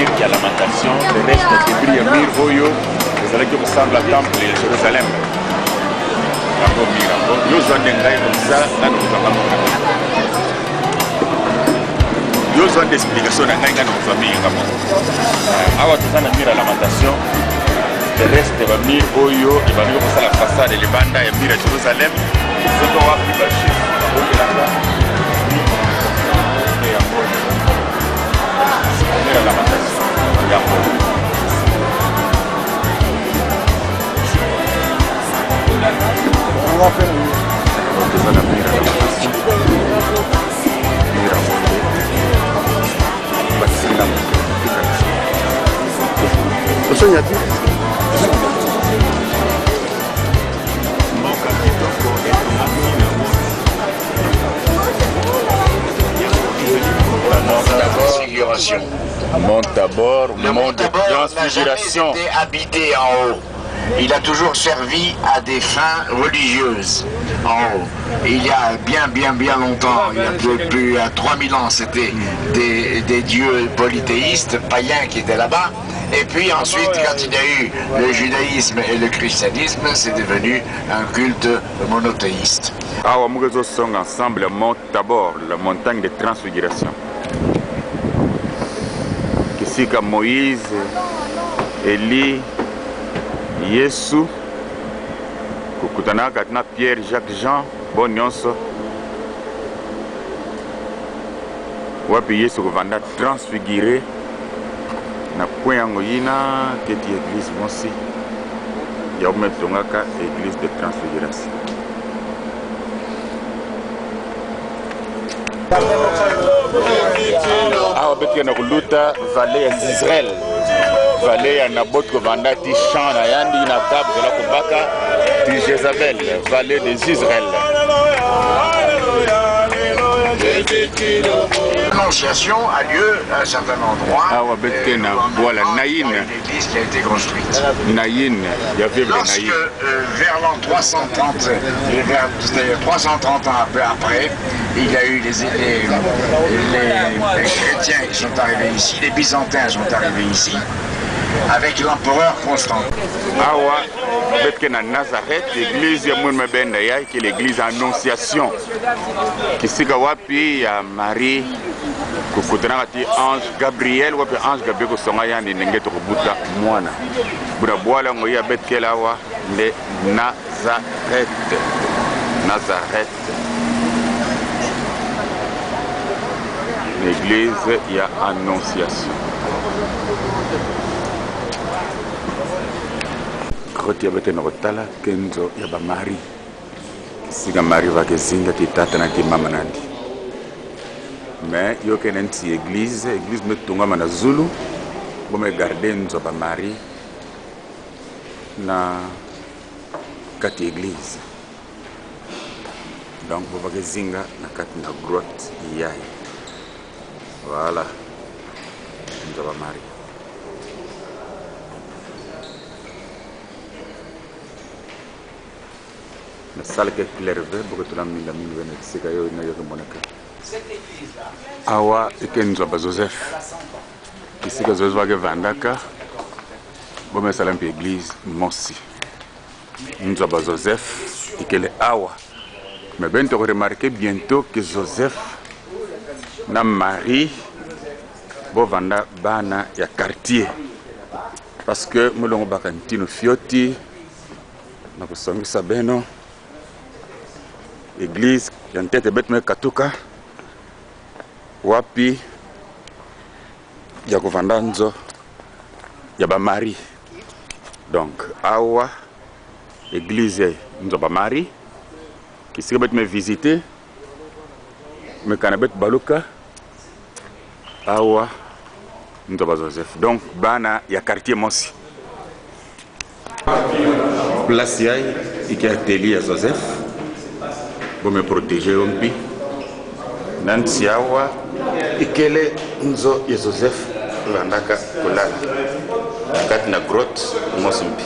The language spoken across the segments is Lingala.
mur ya lamentation, le reste des débris ya mur oyo ezalaki kosambla temple ya Jérusalem. Yango mur yango yozwa nde ngai komisa nano kozanga mona. Yozwa nde explication na ngai nano kozwa mur yango. Awa toza na mur ya lamentation. Le reste va mur oyo ebandi kosala façade libanda ya mur ya Jérusalem. Soki wapi bashif okelanga mur ya lamentation yango. On va faire la mur ya lamentation. Mur yango basila osonyati monte à bord, le monte à bord n'a jamais été habité en haut. Il a toujours servi à des fins religieuses en haut. Il y a bien longtemps, il y a plus à 3000 ans, c'était des dieux polythéistes, païens qui étaient là-bas. Et puis ensuite, quand il y a eu le judaïsme et le christianisme, c'est devenu un culte monothéiste. Awa mugezo song ensemble monte Tabor, la montagne de transfiguration. Kisika Moïse, Élie, Yesu, kukutanaka na Pierre, Jacques, Jean, bon nyonso. Wapi Yesu kovanda transfiguré na point yango yina keti église mosi ya umetongaka église de transfiguration. Awa beti na kuluta vallée ya Israël, vallée ya Nabot kovanda ti champ na yandi na table de la kubaka ti Jézabel, vallée des Israël. L'annonciation a lieu à un certain endroit. L'église qui a été construite. Lorsque vers l'an 330, c'est-à-dire 330 ans après, il y a eu les chrétiens qui sont arrivés ici, les byzantins sont arrivés ici, avec l'empereur Constantin. À Nazareth, l'église qui est l'église Annonciation. Qui est wapi ya Marie, kukutana ti ange Gabriel, wapi ange Gabriel kosonga yandi ndenge to kubuta mwana. Bura bwala ngoya betkela wa le Nazareth. Nazareth. L'église il y a Annonciation. Koti ya bete nokotala kenzo ya ba Marie. Sika Marie va kezinga ti tata na ti mama nandi. Mais yo kenen ti église me tunga mana Zulu, bo me garder nzo ba Marie na kati église. Donc bo va kezinga na kati na grotte yai. Voilà. Nzo ba Marie. La salle qui est claire, beaucoup de gens qui cette église-là. Awa et Joseph. Ici que Joseph va Vandaka. Bon, mais c'est l'église Mossi. Nzoba Joseph et qu'elle est Awa. Mais bien, tu remarqué bientôt que Joseph n'a Marie. Bon, Vanda Bana y a quartier. Parce que nous avons bakantino fioti. Nous avons sabeno. Église, il y a une tête de bête katuka. Wapi, il y a Govandanzo, il y a ba Marie. Donc, awa, église, nous avons Marie, qui s'est me visiter, mais quand on a baluka, awa, nous avons Joseph. Donc, bana, il y a quartier Mossi. Place yai, il y a atelier à Joseph. Pour me protéger un peu. Nancy awa ikele nzo ya Joseph landaka kulala. Kati na grotte mosimpi.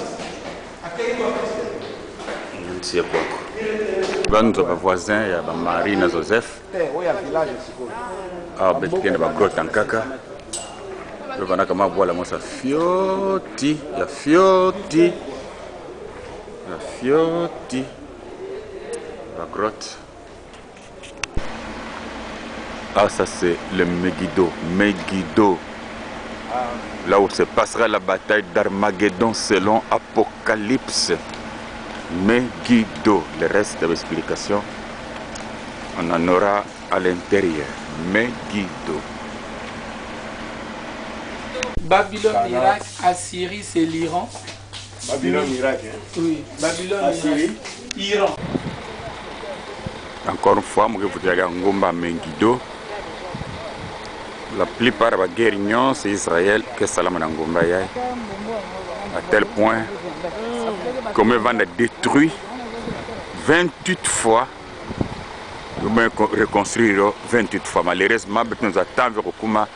Nancy kwako. Banzo ba voisin ya ba Marie na Joseph. Ah betkene ba grotte ankaka. Le vanaka ma voile moi ça fioti, ya fioti. La fioti. La grotte. Ah, ça c'est le Megiddo. Megiddo. Là où se passera la bataille d'Armageddon selon Apocalypse. Megiddo. Le reste de l'explication, on en aura à l'intérieur. Megiddo. Babylone, Irak, Assyrie, c'est l'Iran. Babylone, Irak. Hein? Oui, Babylone, Assyrie, Iran. Encore une fois, je vous dirai Ngomba Megiddo. La plupart de la guerre, c'est Israël qui est Salam Ngomba. À tel point, comme ils vont détruire 28 fois, nous allons reconstruire 28 fois. Malheureusement, nous attendons Kuma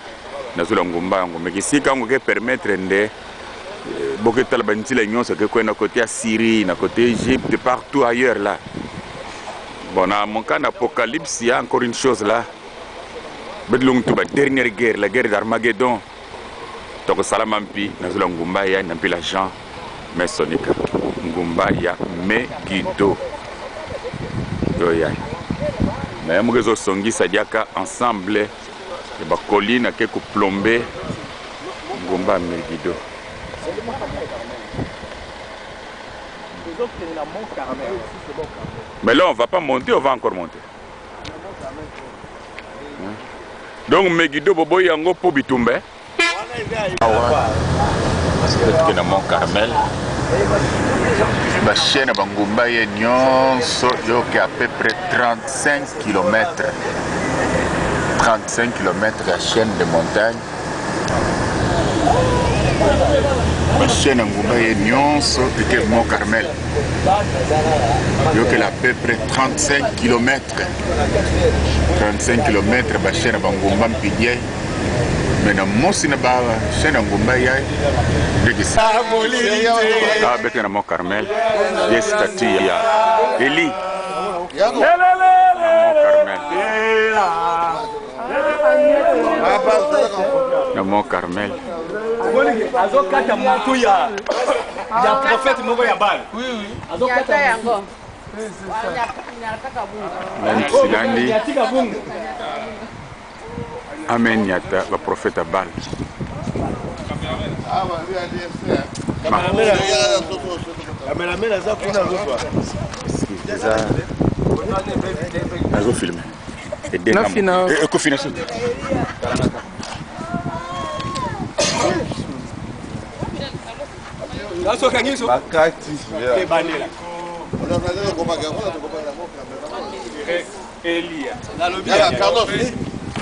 Nazula Ngomba. Mais si quand on peut permettre de beaucoup de talibans, c'est côté Syrie, côté Égypte, partout ailleurs là. Bon, dans mon cas d'Apocalypse, il y a encore une chose là. La dernière guerre, la guerre d'Armageddon. Donc, Salamampi, Nazula Ngomba, il y a l'agent maçonnique. Ngomba, il y a Megiddo. Mais nous avons songi Sadiaka ensemble. Il y a colline qui est plombée. Ngomba Megiddo. Mais là, on ne va pas monter, on va encore monter. Donc, Megiddo, Bobo Yango pour Bitumbe. C'est le Mont Carmel. La chaîne Bangumba est à peu près 35 km. 35 km la chaîne de montagne. La chaîne Bangumba est le Mont Carmel. Il y a à peu près 35 km. 35 km la chaîne Bangumba Mpidie. Mais dans mon cinéma, chaîne Ngomba Yai, avec le Mont Carmel, il y a statue, il y a Élie. Le Mont Carmel. Il y a un prophète Mogo Yabal. Oui, oui. Amen Yata, le prophète Abal.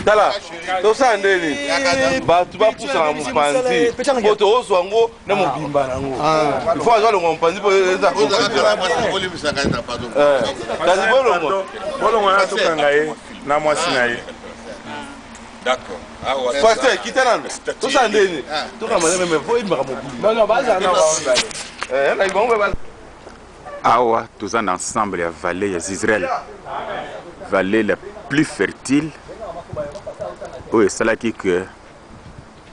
Tala, tosa ndeni. Batu ba pusa na mpanzi. Boto oswango na mobimba nango. Il faut avoir le mpanzi pour ça. Kazi bolongo. Bolongo na tokanga ye na mwasi na ye. D'accord. Pasteur, kitana. Tosa ndeni. Toka mane me faut imba mobimba. Non, baza na ba. Na ibongo ba. Awa, tous ensemble la vallée d'Israël. Vallée la plus fertile. Oui, c'est là que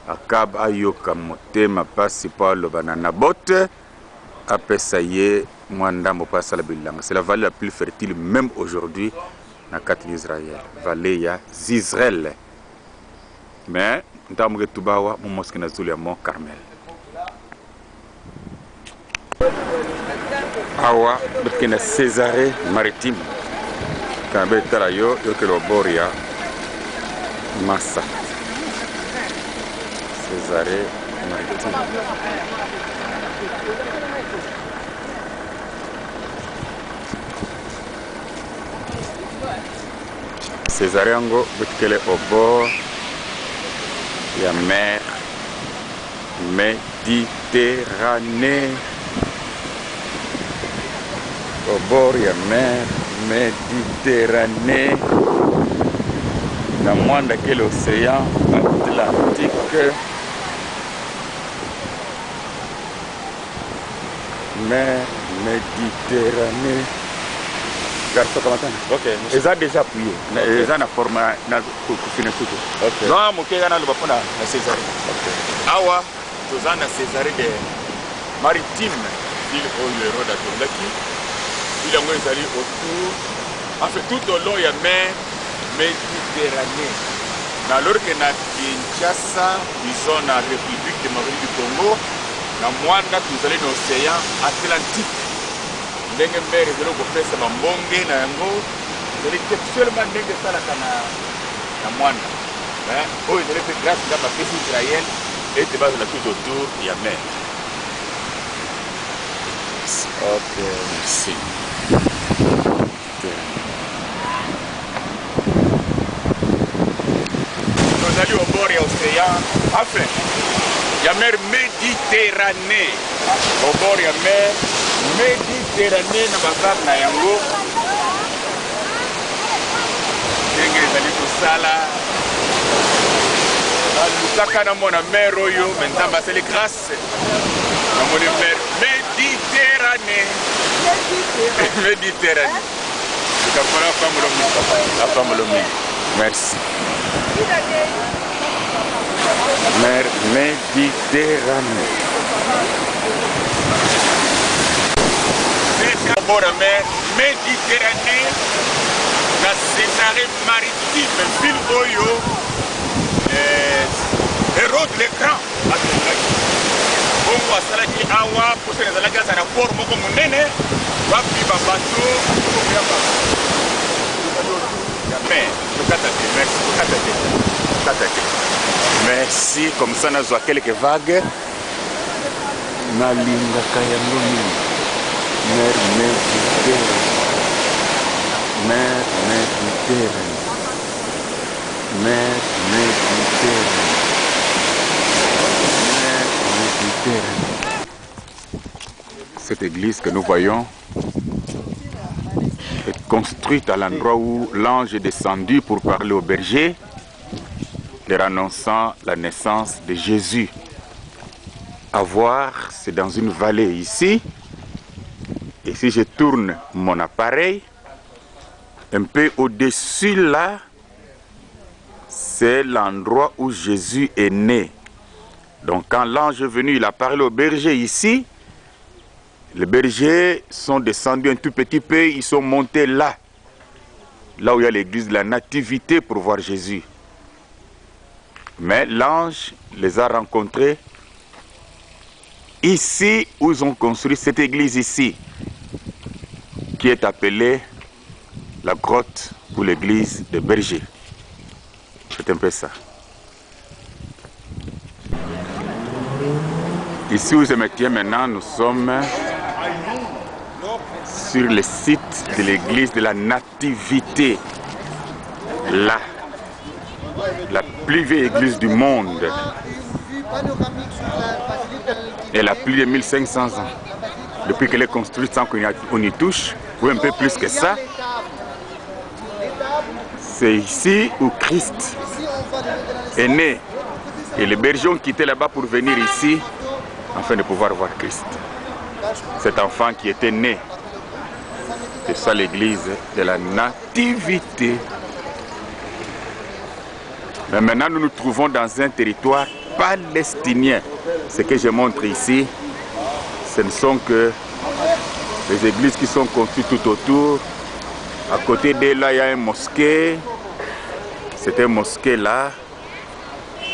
Akab ayoka motema pasi pa lo banana botte apesaye mwandambo pasa la bilanga. C'est la vallée la plus fertile même aujourd'hui dans l'Israël. Vallée ya Israël. Mais ntamuge tubawa mu mosquée na zulu ya Mont Carmel. Awa bekena Césarée maritime. Kambe tarayo yokelo boria Massa. Césarée maritime. Césarée ango bekele au bord la mer Méditerranée. Au bord de la mer Méditerranée. Dans moins de l'océan Atlantique. Mer Méditerranée. garçon comme ça. Ok. Ils ont déjà appuyé. Ils ont formé pour finir tout. Ok. Non, mon kega na lobapona na César. Ok. Awa, tozana César de maritime, ville où le roi d'Atondaki. Il a moins allé autour. En fait, tout au long, il y a mer Méditerranée. Alors que na Kinshasa, ils ont la République démocratique du Congo. Na Mwanda, nous allons dans l'océan Atlantique. Ndenge mbere zelo kopesa bambonge na yango zeli seulement ndenge salaka na Mwanda. Oh, ils allaient faire grâce à la paix israélienne et de base tout autour, il y a mer. Ok, merci. Nous allons au bord de l'océan. Enfin, il y a mer Méditerranée. Au bord, il y a mer Méditerranée. Dans le na yango. Ndenge ezali kosala. Lukaka na mona mer oyo, maintenant c'est les grâces. Na mona mer Méditerranée. Méditerranée. La femme Lomi. Merci. Mer Méditerranée. C'est au bord de la mer Méditerranée. La Césarée maritime, ville Oyo. Héros de l'écran. Bongo asalaki awa pour que les alagas à la forme comme munene. Wapi babato. Merci, comme ça nous avons quelques vagues. Nalinga Kayangomi. Mer Méditerranée. Mer Méditerranée. Mer Méditerranée. Mer Méditerranée. Cette église que nous voyons est construite à l'endroit où l'ange est descendu pour parler aux bergers, leur annonçant la naissance de Jésus. À voir, c'est dans une vallée ici. Et si je tourne mon appareil, un peu au-dessus là, c'est l'endroit où Jésus est né. Donc quand l'ange est venu, il a parlé aux bergers ici. Les bergers sont descendus un tout petit peu, ils sont montés là. Là où il y a l'église de la Nativité pour voir Jésus. Mais l'ange les a rencontrés ici où ils ont construit cette église ici, qui est appelée la grotte pour l'église des bergers. C'est un peu ça. Ici où je me tiens maintenant, nous sommes sur le site de l'église de la Nativité. Là, la plus vieille église du monde. Elle a plus de 1500 ans. Depuis qu'elle est construite sans qu'on y touche, ou un peu plus que ça. C'est ici où Christ est né. Et les bergers ont quitté là-bas pour venir ici afin de pouvoir voir Christ. Cet enfant qui était né. C'est ça l'église de la Nativité. Mais maintenant nous nous trouvons dans un territoire palestinien. Ce que je montre ici, ce ne sont que les églises qui sont construites tout autour. À côté d'elle, là, il y a une mosquée. C'est une mosquée là.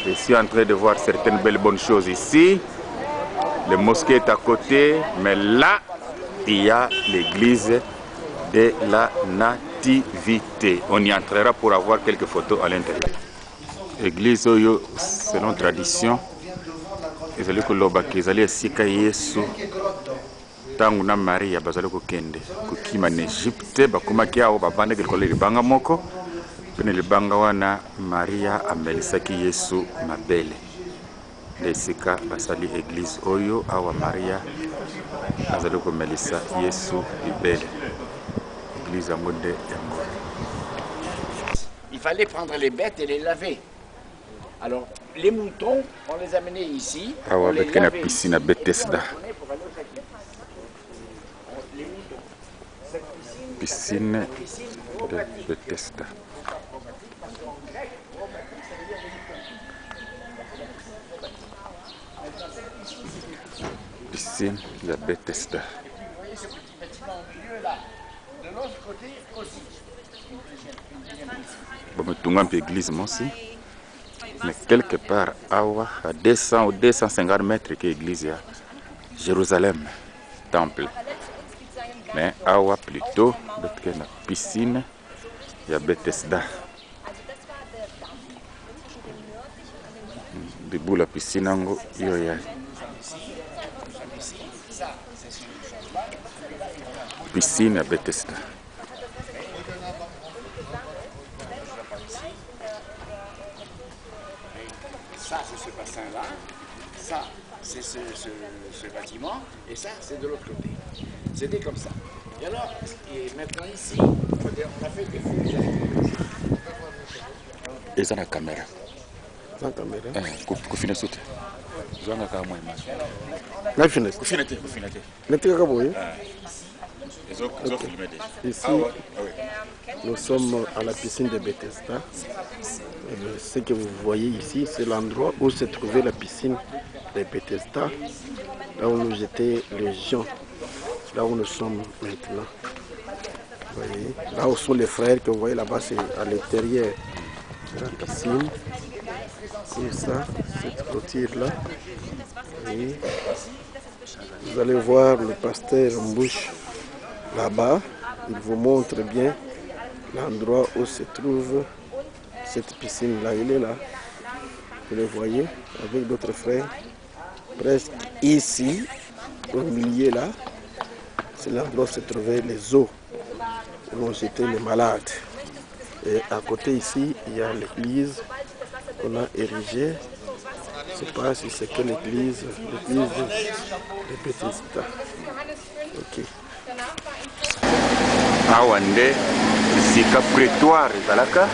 Je suis en train de voir certaines belles bonnes choses ici. Le mosquée est à côté, mais là, il y a l'église de la Nativité. On y entrera pour avoir quelques photos à l'intérieur. Église oyo, selon tradition, ezali kolobaki ezali esika Yesu tangu na Maria bazali kokende kokima na Egypte bakomaki awo bavandaki likolo libanga moko pene libanga wana Maria amelisaki Yesu mabele. Esika basali église oyo awa Maria azali komelisa Yesu libele. Église amode yango. Il fallait prendre les bêtes et les laver. Alors, les moutons, on les amenait ici. On les lavait piscine à Bethesda. Les moutons. Cette piscine piscine de Bethesda. Piscine de Bethesda. Bon, me tourne un peu l'église, moi aussi. Mais quelque part, à 200 ou 250 mètres que l'église est Jérusalem, temple. Mais awa plutôt, parce la piscine, il y a Bethesda. Debout la piscine, il y a piscine à Bethesda. Ça, c'est ce bassin-là. Ça, c'est ce bâtiment. Et ça, c'est de l'autre côté. C'était comme ça. Et alors, et maintenant ici, on a fait des fouilles. Et ça, la caméra. La caméra. Kufina soute. Zona kama moi image. La finesse. Kufina te. N'était qu'à boyer. Ils ont filmé déjà. Ici, nous sommes à la piscine de Bethesda. Ce que vous voyez ici, c'est l'endroit où se trouvait la piscine de Bethesda, là où nous étions les gens, là où nous sommes maintenant. Vous voyez, là où sont les frères que vous voyez là-bas, c'est à l'intérieur de la piscine. Comme ça, cette clôture-là. Vous allez voir le pasteur Mbouche là-bas. Il vous montre bien l'endroit où se trouve cette piscine-là. Il est là. Vous le voyez avec d'autres frères. Presque ici, au milieu là, c'est l'endroit où se trouvaient les eaux où on jetait les malades. Et à côté ici, il y a l'église qu'on a érigée. Je ne sais pas si c'est que l'église de Bethesda. Ok. Awande, sika prétoire ezalaka.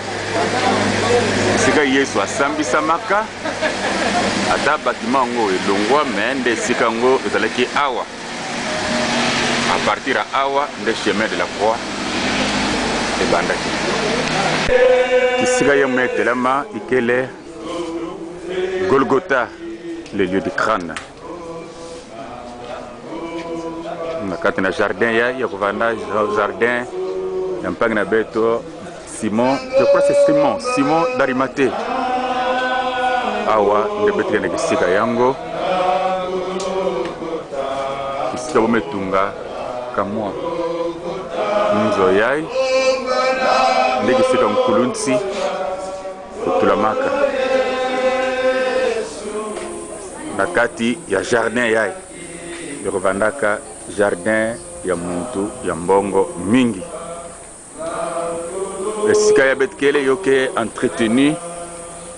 Sika Yesu asambisamaka. Ata bâtiment ngo elongwa mais nde sika ngo ezalaki awa. À partir à awa, nde chemin de la croix ebandaki. Kisika yemwe telema ikele Golgotha, le lieu du crâne. Quand on a jardin, il y a jardin, il y a un peu de Simon, je crois que c'est Simon d'Arimathée. Awa, il y a des Sika Yango. Sika Bometunga, Kamwa. Nzoyai. Il y a des Sika Mkulunsi. Tulamaka. Nakati, il y a jardin yai. Il y a jardin ya muntu ya mbongo mingi. Esika ya betkele yoke entretenu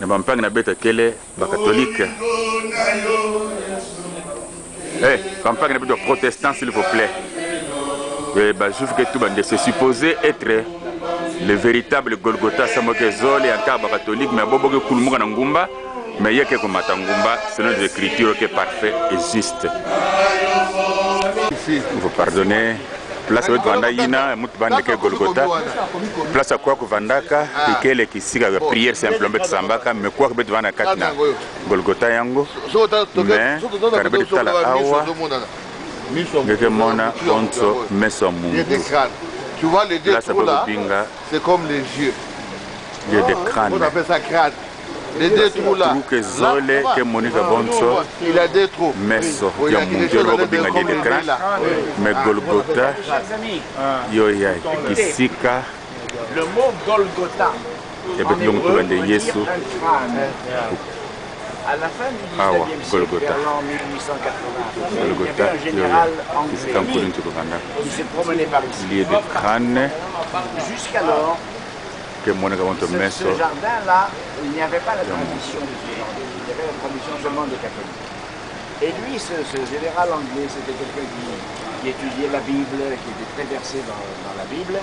na bampang na betkele ba catholique. Campagne na beto protestant s'il vous plaît. Ba juif que tout bande c'est supposé être le véritable Golgotha Samokezol et encore ba catholique mais bobo ke kulumuka na ngumba mais yeke ko matangumba selon les écritures qui est parfait et juste. Vous pardonnez, place où Vanda Yina, Moutbandeke Golgotha, place à quoi que Vandaka, et qu'elle qui siga prière simplement Sambaka, mais quoi que Vanda Katina Golgotha Yango, mais Karabet Tala Awa, Gekemona, Onso, Mesomou. Tu vois les deux trous là, c'est comme les yeux. Il y a des crânes. On appelle ça crâne. Les deux trous là. Il a deux trous. Meso, il y a mon Dieu, mais Golgotha, Yoya, Isika. Le mot Golgotha. Il y a des de Yesu. À la fin du 19e siècle, vers l'an 1880, il y avait un général anglais qui s'est promené par ici. Il y a des crânes. Jusqu'alors, ce jardin-là, il n'y avait pas la tradition de ce jardin, il y avait la tradition seulement des catholiques. Et lui, ce général anglais, c'était quelqu'un qui étudiait la Bible, qui était très versé dans la Bible,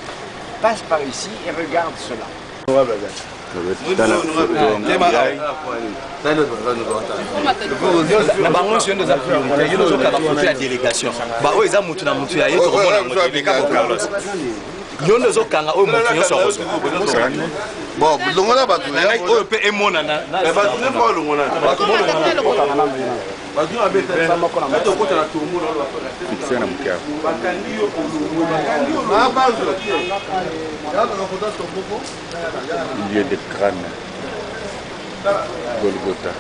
passe par ici et regarde cela. nyondo ezokanga oyo moto nyonso bon longola bato oyo mpe emonana bato ne pas longola fixe na moke lieu de crâne Golgotha.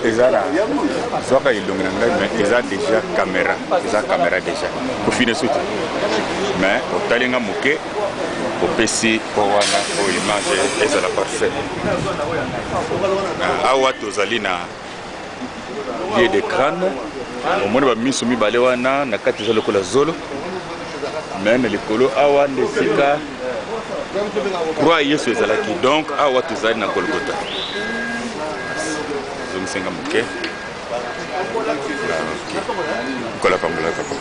Ezara soka ilongina ngai mais eza déjà caméra déjà kofine suti mais otalinga moke opesi po wana o image ezala parfait awa tozali na lieu de crâne omoni bamiso mibale wana na kati eza lokola zolo mais na likolo awa nde esika croix yesu ezalaki donc awa tozali na Golgotha zomisenga moke kola pangola papa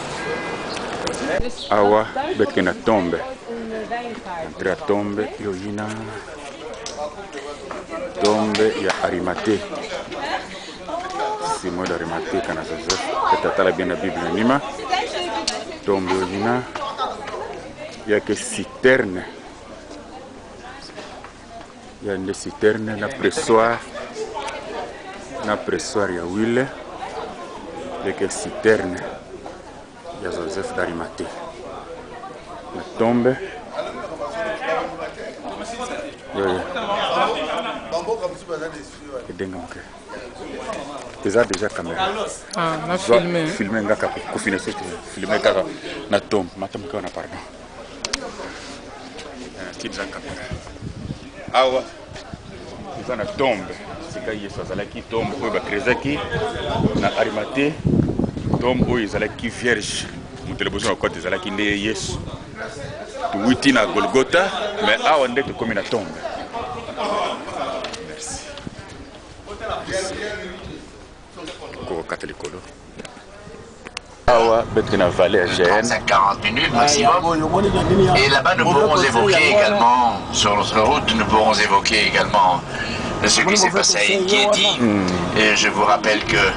awa beke na tombe entre ya tombe yoyina tombe ya Arimathée Simon d'Arimathée kana Joseph etatala bien na Bible na nima tombe yoyina yake citerne il y a une citerne na pressoir ya huile avec une citerne ya Joseph d'Arimathée na tombe edenga moke eza déjà caméra na filme ngaka kofina soki filme kaka na tombe matamoke wana pardon eza caméra awa eza na tombe sika yesu azalaki tombe oyo bakrezaki na Arimathée tombe oyo ezalaki vierge moto liboso na kote ezalaki nde yesu tuwiti na Golgotha mais awa nde tokomi na tombe. Merci kokata likolo awa bete na vallée à Gênes 40 minutes maximum. Et là-bas, nous pourrons évoquer également, sur notre route, nous pourrons évoquer également ce qui s'est passé à Engedi. Et je vous rappelle que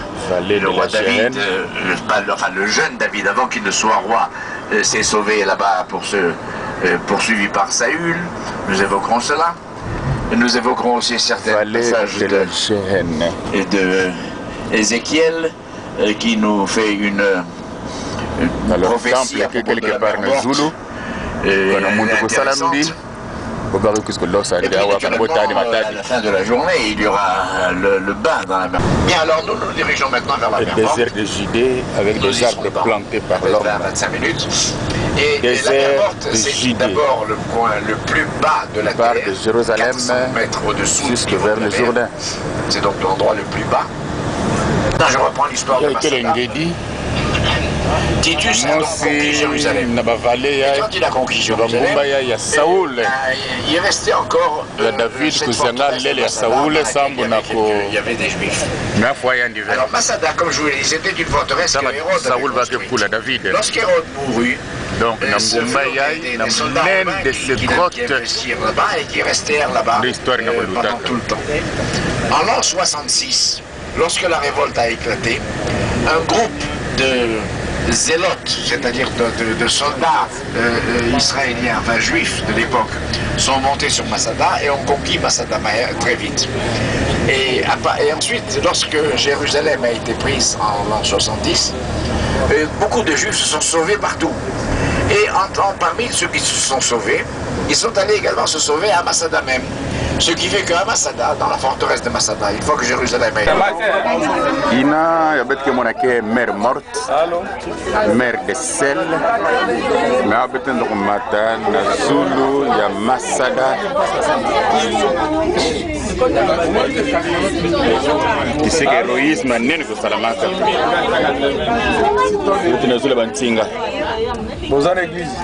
le roi David, le jeune David, avant qu'il ne soit roi, s'est sauvé là-bas pour se poursuivi par Saül. Nous évoquerons cela. Et nous évoquerons aussi certains passages de Ézéchiel qui nous fait une prophétie quelque part na Zulu kana muntu kosalambi à la fin de la journée, il y aura le bain dans la mer. Bien, alors nous nous dirigeons maintenant vers la mer Morte. Le désert de Judée avec des arbres plantés par l'homme. 25 minutes. Et la mer Morte, c'est d'abord le point le plus bas de la terre, de Jérusalem 400 mètres au-dessous jusque vers le Jourdain. C'est donc l'endroit le plus bas. Je reprends l'histoire de Masada. Titus a donc conquis Jérusalem. Et quand il a conquis Jérusalem, il est resté encore cette forteresse de Masada, il y avait des Juifs. Alors Masada, comme je vous l'ai dit, c'était une forteresse que Hérode avait construite. Lorsqu'Hérode mourut, ce furent des soldats romains qui investirent là-bas et qui restèrent là-bas pendant tout le temps. En l'an 66, lorsque la révolte a éclaté, un groupe de zélotes, c'est-à-dire de soldats israéliens, enfin juifs de l'époque, sont montés sur Masada et ont conquis Masada très vite. Et ensuite, lorsque Jérusalem a été prise en l'an 70, beaucoup de juifs se sont sauvés partout. Et parmi ceux qui se sont sauvés, ils sont allés également se sauver à Masada même. Ce qui fait qu'à Masada, dans la forteresse de Masada, une fois que Jérusalem a été... Ina ya bête que mon aké mère morte, mère de sel, mais à bête de mata na Zulu ya Masada. Qui c'est héroïsme nene ko salamaka. Tu na Zulu bantinga. Bozan église.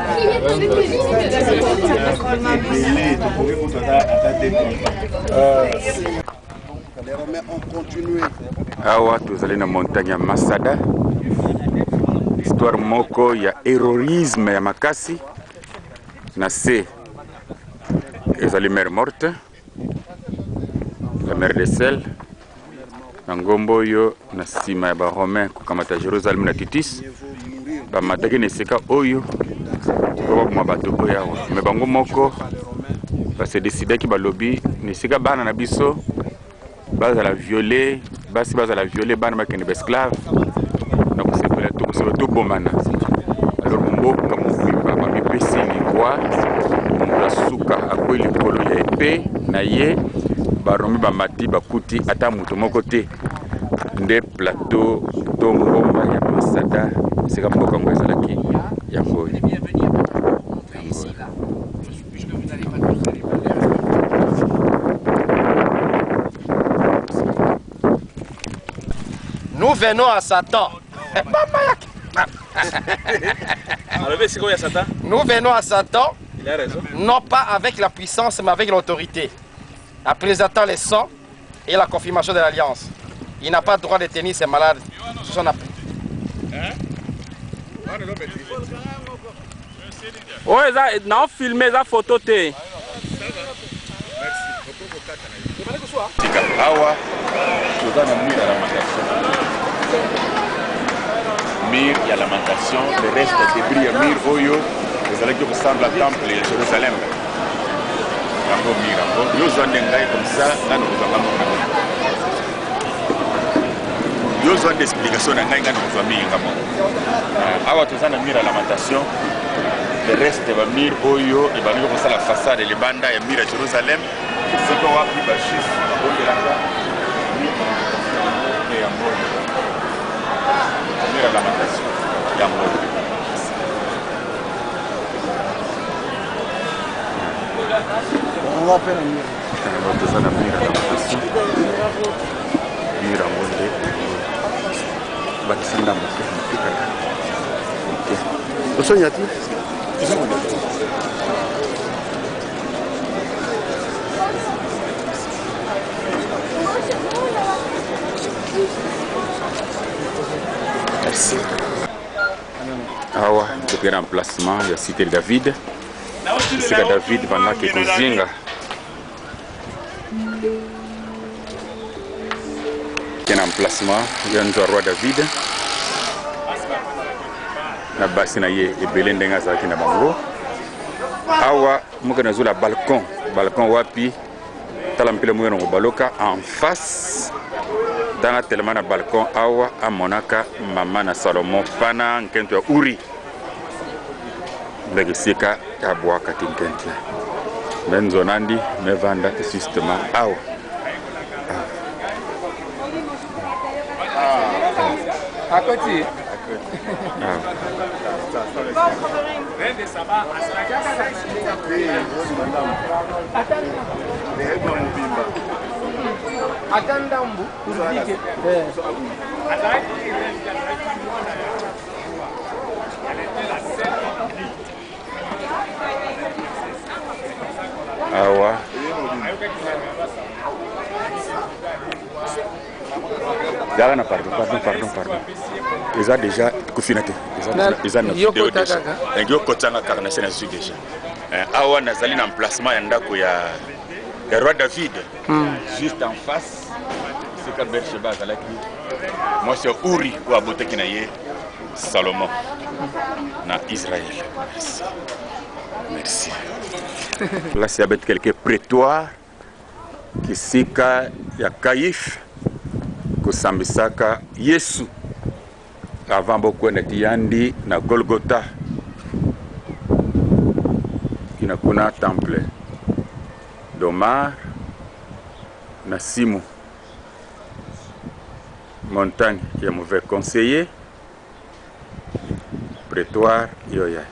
Awa tozali na montagne ya Masada. Histoire moko ya héroïsme ya makasi. Na se ezali mère morte, la mère de sel. Na ngombo yo na sima ya ba Romain ko kamata Jérusalem na Titus. bamataki na esika oyo po baboma bato oyo awa me bango moko base decidaki balobi na esika bana na biso bazala viole basi bazala viole bana bakende baesclave na kosepela tobomana alors mboka mobimba bamipesi lingwa moto asuka akwei likolo ya epe na ye baromi bamati bakuti ata moto moko te nde plateau to ngomba ya Masada esika mboka ngo ezalaki yango oyo. Nous venons à Satan. Nous venons à Satan, non pas avec la puissance, mais avec l'autorité, en présentant les sangs et la confirmation de l'alliance. Il n'a pas le droit de tenir ses malades sous son appui. Oui, non, filmer la photo. Awa, tu as mis la lamentation. Mir, il y a lamentation, le reste des débris, Mir, Oyo, les allez qui ressemblent à temple de Jérusalem. Rango Mir, Rango, yo zone d'engaï comme ça, là nous avons yo zone d'explication d'engaï, là nous avons mis Awa, tu as mis la lamentation, le reste de Mir, Oyo, et Mir, comme ça la façade, les bandas, et Mir à Jérusalem, c'est qu'on va plus bâcher, on est là. Mira la lamentation. Ya mort. On va faire un mur. Mira la lamentation. Mira monde. Bakisanda mukika. Ok. Osonyati. Merci. Awa, depuis l'emplacement, il y a cité David. C'est David pendant que Kozinga. Il y a un emplacement, il y a un roi David. Na basi na ye ebele ndenga za kina bango. Awa, muka na zula balcon, balcon wapi. Talampile moyo ngo baloka en face. Dans la tellement na balcon awa a monaka mama na Salomon pana nkento ya uri mbegusika ya bwa katinkente benzo nandi mevanda systema awa akoti Atandambu urudike awa Dara na pardon. Ils ont déjà confiné. Ils ont vidéo déjà. Ils ont kotanga karnation na su déjà. Awa nazali na emplacement ya ndako ya roi David. Juste en face. C'est quand Bersheba zalaki. Moi c'est Uri ou aboteki na ye Salomon na Israël. Merci. Là c'est avec quelques prétoires qui sika ya Kaif kusambisaka Yesu avant bokwenda tiyandi na Golgotha kina kuna temple d'Omar na Simu montagne ya mauvais conseiller prétoire yoya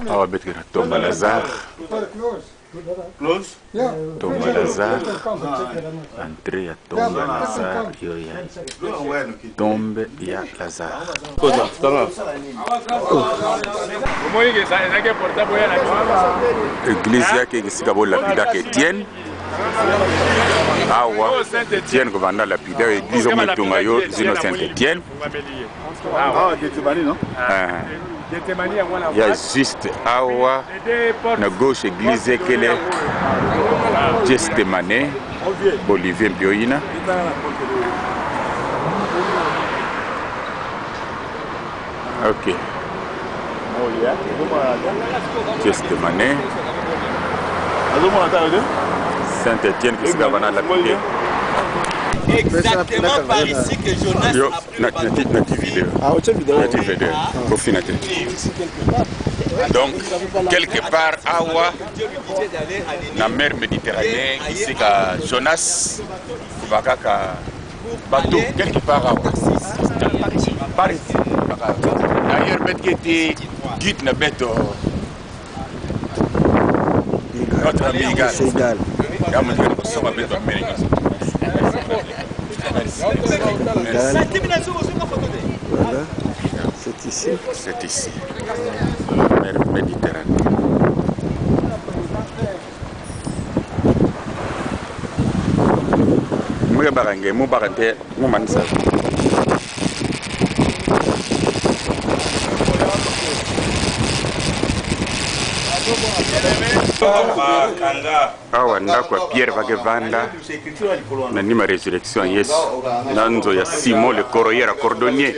awa betkena tomba Lazare Close? Tomba Lazare entrée ya tomba Lazare yoya tombe ya Lazare église yake ikisika bo lapidaka Etienne awa Etienne kovanda lapida église omutunga yo zino Saint-Etienne il y a juste awa na gauche église kele Gestemane Olivier Mbioina ok Thiès-Mané, Saint-Étienne qui se gave à la côté. Exactement par ici que Jonas a pris donc, quelque part, Awa, la mer Méditerranée, ici, Jonas, Vakaka, bateau, quelque part, Awa. Par ici. D'ailleurs, bête qui était guide, na bête, notre ami Igal. Voilà, c'est ici. C'est ici, la mer Méditerranée. Mouya Barangé, Mou Barante, Mou Mansa. Awa ndako ya Pierre Vagevanda na nima résurrection Yesu nanzo ya Simon le corroyeur cordonnier.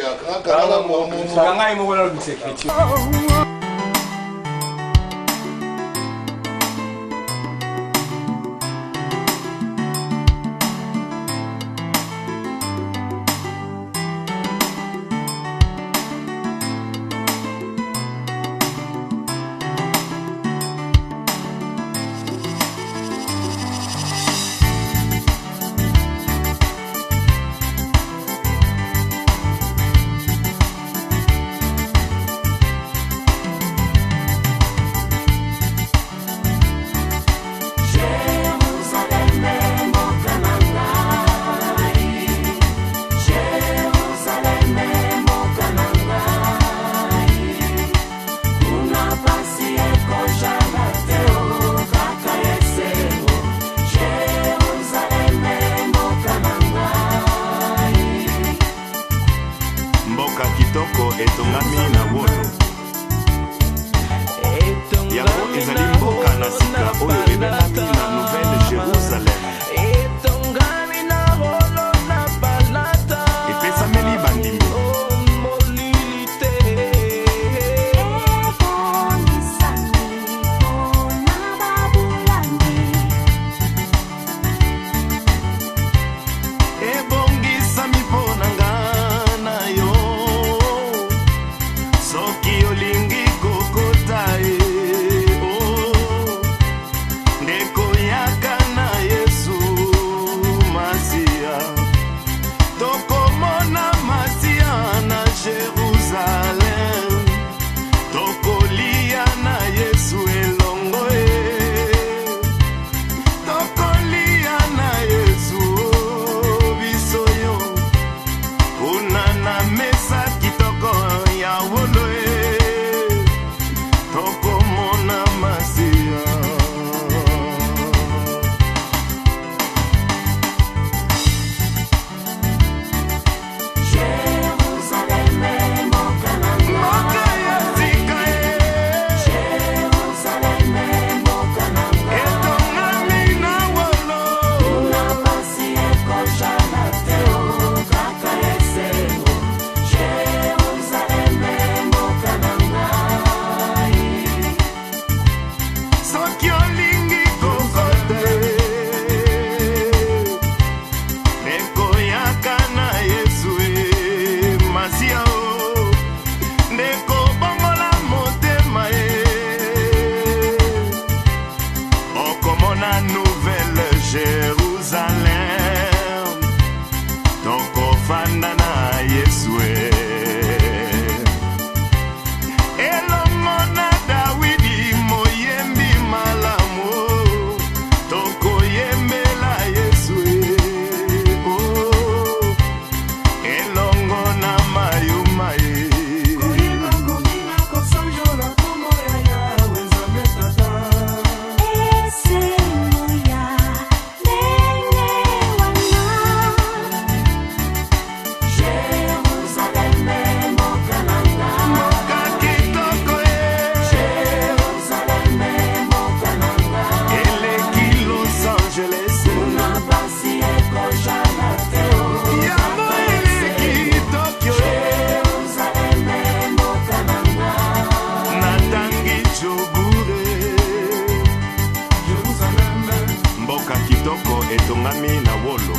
kitoko etongami na wolo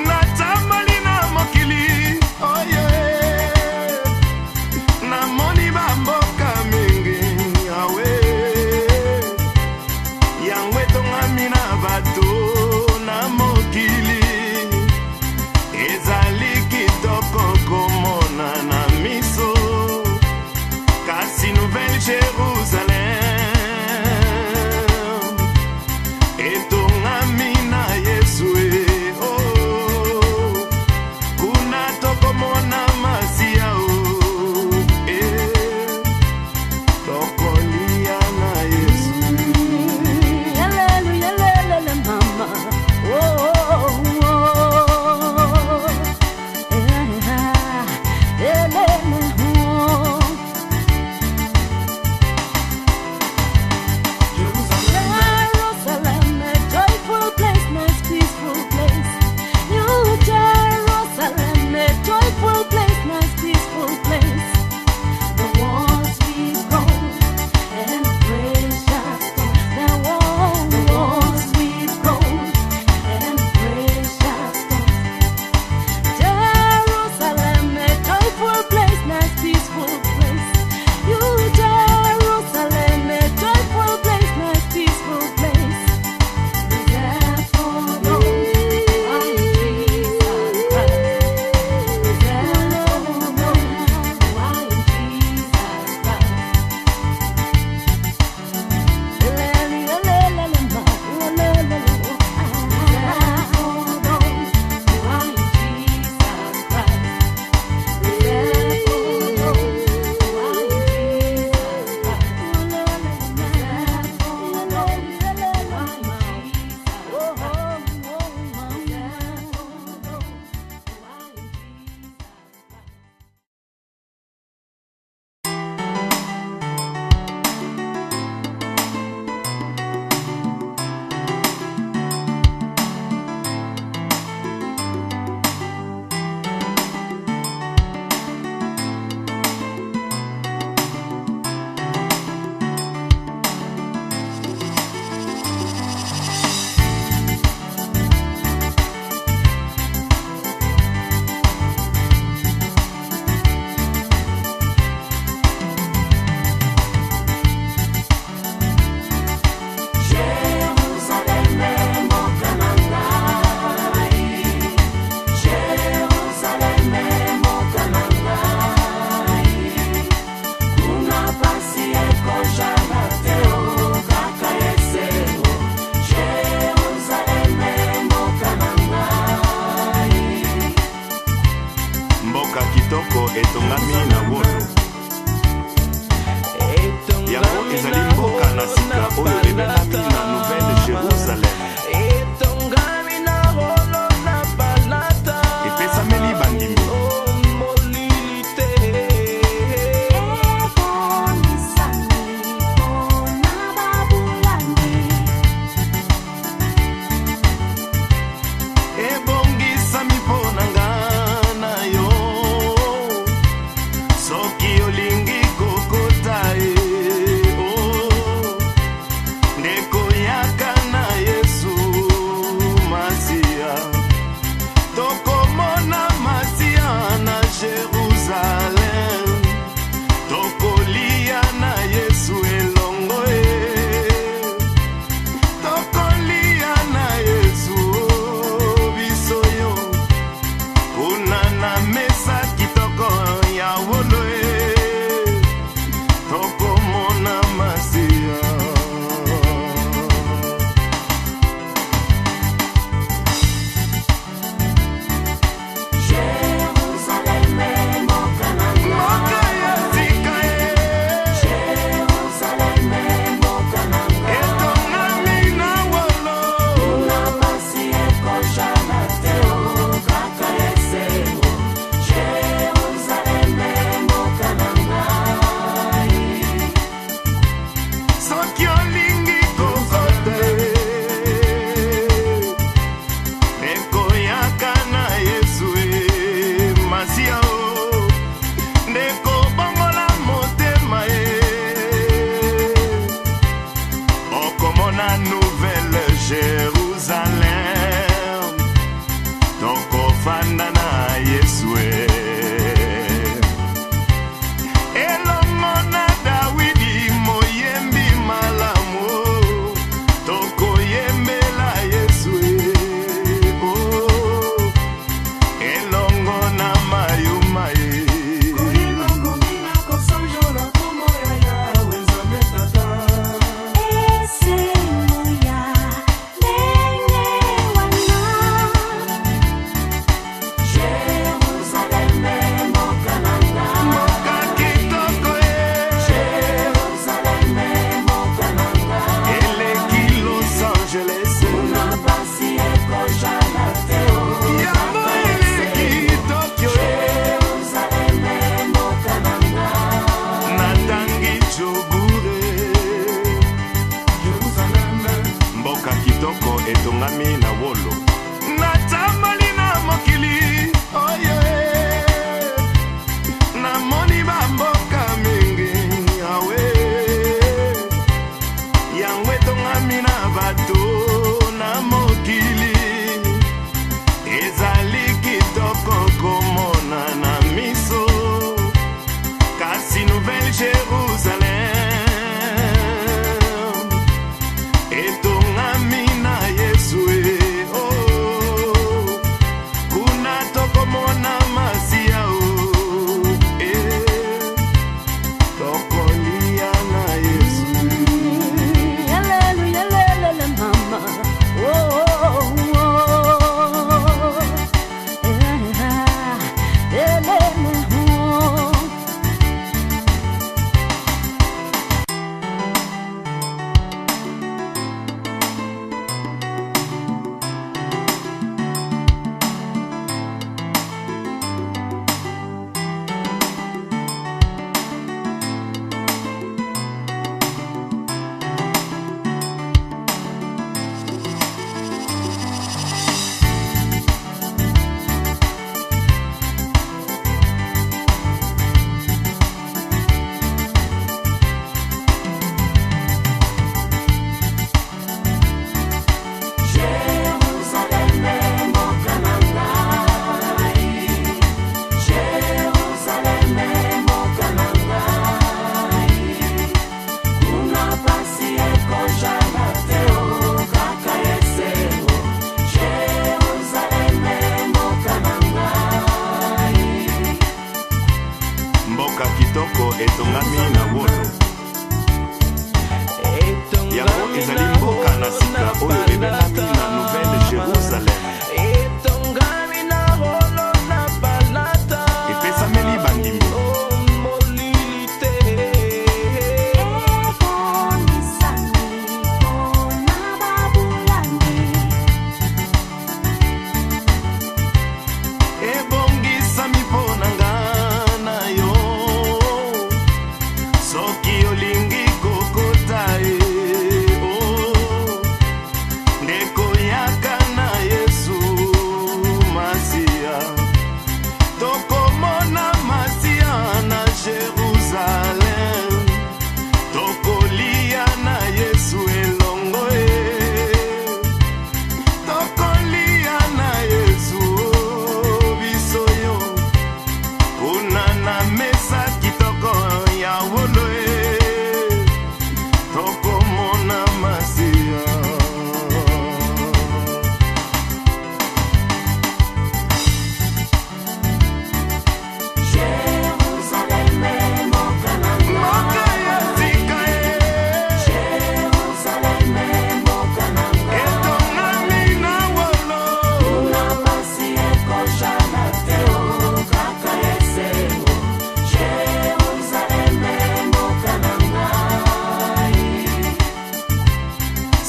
natamani na mokili oye namoni bamboka mingi awe yango etongami na bato na mokili ezali kitoko komona na miso kasi Nouvelle Jérusalem etongami na Yesu kuna tokomona masia tokolia na Yesu. Hallelujah, lele mama. Jerusalem, a joyful place, nice peaceful place. New Jerusalem, a joyful place, nice peaceful place. The walls we gold and precious stones. The walls we gold and precious stones. Jerusalem, a joyful place, nice peaceful place. You Jerusalem, a joyful place, nice peaceful place. Therefore, Lord, I Jesus Christ. Therefore, Lord, I Jesus Christ. Mboka kitoko etongami na wolo yango ezali mboka na sika oyo ebenami na Nouvelle Jérusalem epesameli bandimi ebongisami mpo na nga na yo mokili oyo namoni bamboka mingi awe yango etongami na bato na mokili ezali kitoko komona na miso kasi Nouvelle Jérusalem etongami na Yesu kuna tokomona masia tokolia na Yesu. Hallelujah, hallelujah, mama. Mboka kitoko etongami na wolo yango ezali mboka na sika oyo ebengami na Nouvelle Jérusalem epesameli bandimi ebongisami mpo na nga na yo soki olingi kokota ndeko yaka na Yesu Masia tokomona Masia na Jérusalem tokolia na Yesu elongo tokolia na Yesu biso yo kuna na mesa kitoko ya wolo tokomona Masia.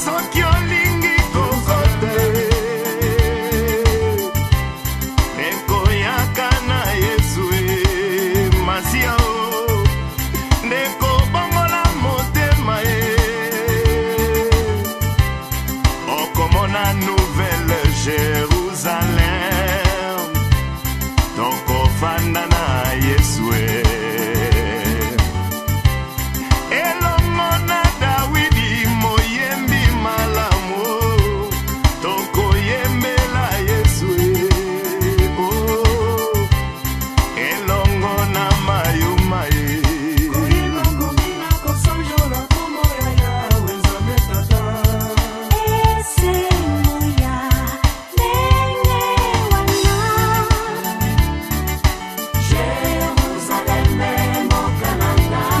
Soki olingi kokota ekoyaka na Yesu Masia ndeko bongola motema okomona Nouvelle Jérusalem tokofanda na Yesu elongo na Dawidi moyembi malamu tokoyembela Yesu elongo na mayuma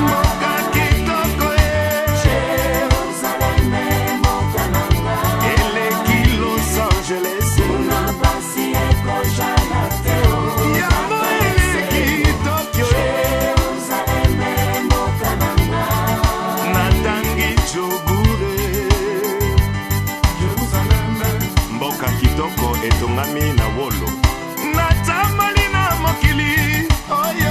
mboka kitoko eleki Los Angeles yango eleki Tokyo natangi Jogure mboka kitoko etongami na wolo natambali na mokili oyo